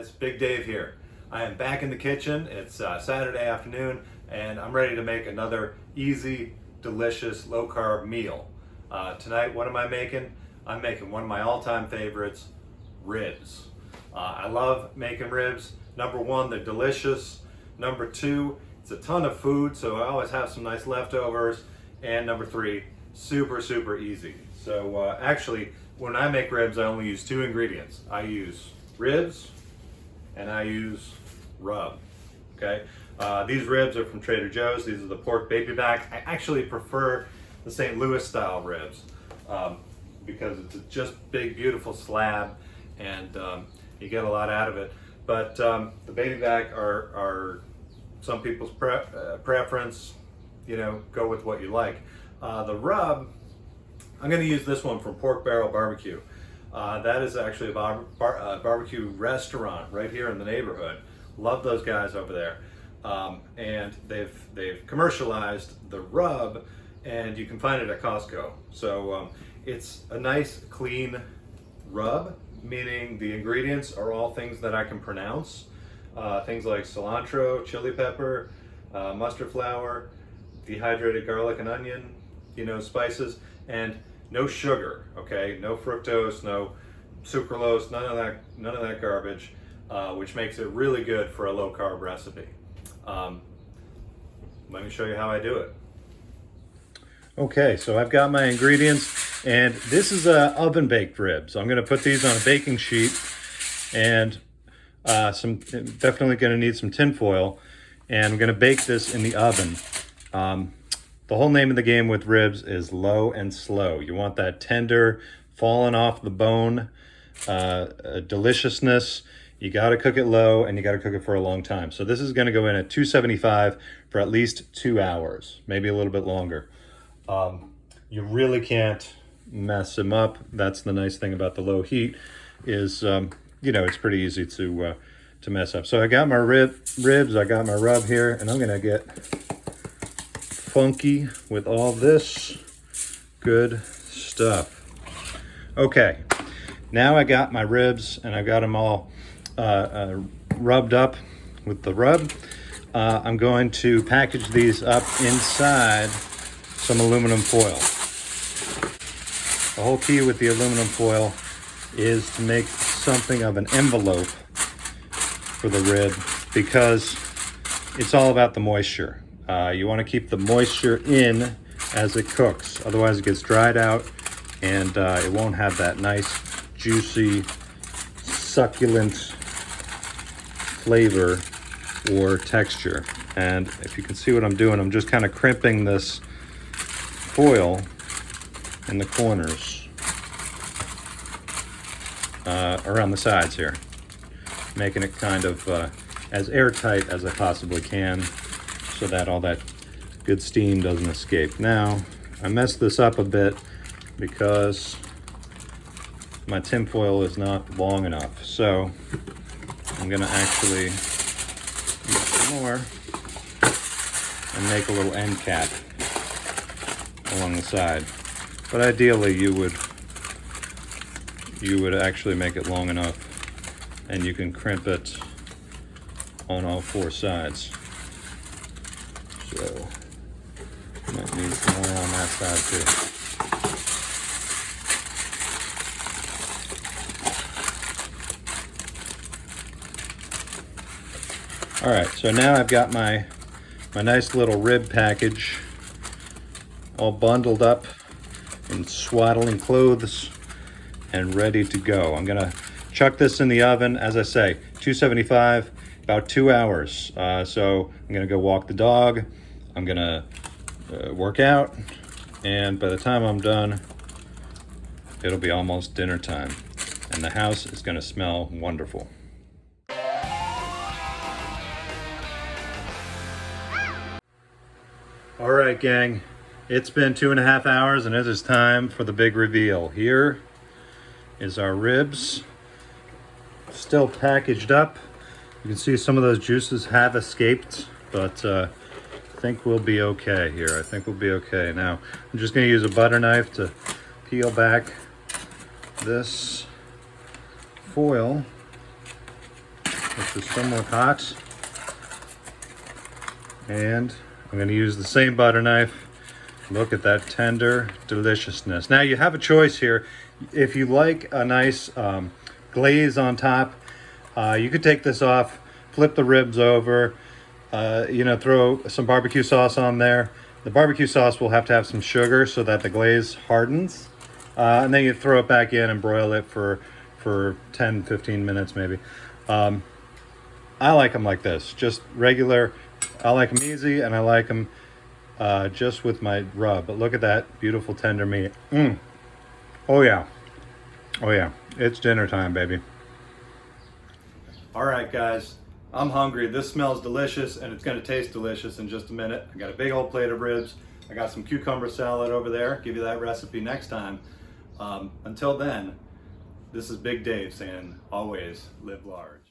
guys, Big Dave here. I am back in the kitchen. It's Saturday afternoon and I'm ready to make another easy, delicious, low-carb meal. Tonight, what am I making? I'm making one of my all-time favorites, ribs. I love making ribs. Number one, they're delicious. Number two, it's a ton of food, so I always have some nice leftovers. And number three, super, super easy. So actually, when I make ribs, I only use two ingredients. I use ribs and I use rub, okay? These ribs are from Trader Joe's. These are the pork baby back. I actually prefer the St. Louis style ribs because it's just big, beautiful slab and you get a lot out of it. But the baby back are some people's preference, you know, go with what you like. The rub, I'm going to use this one from Pork Barrel Barbecue. That is actually a barbecue restaurant right here in the neighborhood. Love those guys over there. And they've commercialized the rub, and you can find it at Costco. So it's a nice, clean rub, meaning the ingredients are all things that I can pronounce. Things like cilantro, chili pepper, mustard flour, dehydrated garlic and onion, you know, spices, and no sugar, okay? No fructose, no sucralose, none of that garbage, which makes it really good for a low carb recipe. Let me show you how I do it. Okay, so I've got my ingredients, and this is oven baked ribs. I'm gonna put these on a baking sheet, and definitely gonna need some tin foil, and I'm gonna bake this in the oven. The whole name of the game with ribs is low and slow. You want that tender, falling off the bone, deliciousness. You gotta cook it low and you gotta cook it for a long time. So this is gonna go in at 275 for at least 2 hours, maybe a little bit longer. You really can't mess them up. That's the nice thing about the low heat is, you know, it's pretty easy to mess up. So I got my ribs, I got my rub here, and I'm gonna get funky with all this good stuff. Okay, now I got my ribs and I got them all rubbed up with the rub. I'm going to package these up inside some aluminum foil. The whole key with the aluminum foil is to make something of an envelope for the rib because it's all about the moisture. You want to keep the moisture in as it cooks, otherwise it gets dried out and it won't have that nice, juicy, succulent flavor or texture. And if you can see what I'm doing, I'm just kind of crimping this foil in the corners around the sides here, making it kind of as airtight as I possibly can, so that all that good steam doesn't escape. Now, I messed this up a bit because my tin foil is not long enough. So I'm gonna actually use some more and make a little end cap along the side. But ideally you would actually make it long enough and you can crimp it on all four sides. So, might need some more on that side too. All right, so now I've got my nice little rib package all bundled up in swaddling clothes and ready to go. I'm gonna chuck this in the oven, as I say, 275, about 2 hours. So I'm gonna go walk the dog. I'm gonna work out, and by the time I'm done, it'll be almost dinner time, and the house is gonna smell wonderful. All right, gang, it's been 2.5 hours, and it is time for the big reveal. Here is our ribs, still packaged up. You can see some of those juices have escaped, but I think we'll be okay here. I think we'll be okay. Now, I'm just gonna use a butter knife to peel back this foil which is somewhat hot. And I'm going to use the same butter knife. Look at that tender deliciousness. Now you have a choice here. If you like a nice glaze on top, you could take this off, flip the ribs over, throw some barbecue sauce on there. The barbecue sauce will have to have some sugar so that the glaze hardens. And then you throw it back in and broil it for 10, 15 minutes maybe. I like them like this, just regular. I like them easy, and I like them just with my rub. But look at that beautiful tender meat. Oh yeah. Oh yeah. It's dinner time, baby. All right, guys. I'm hungry. This smells delicious, and it's going to taste delicious in just a minute. I got a big old plate of ribs. I got some cucumber salad over there. Give you that recipe next time. Until then, this is Big Dave saying, always live large.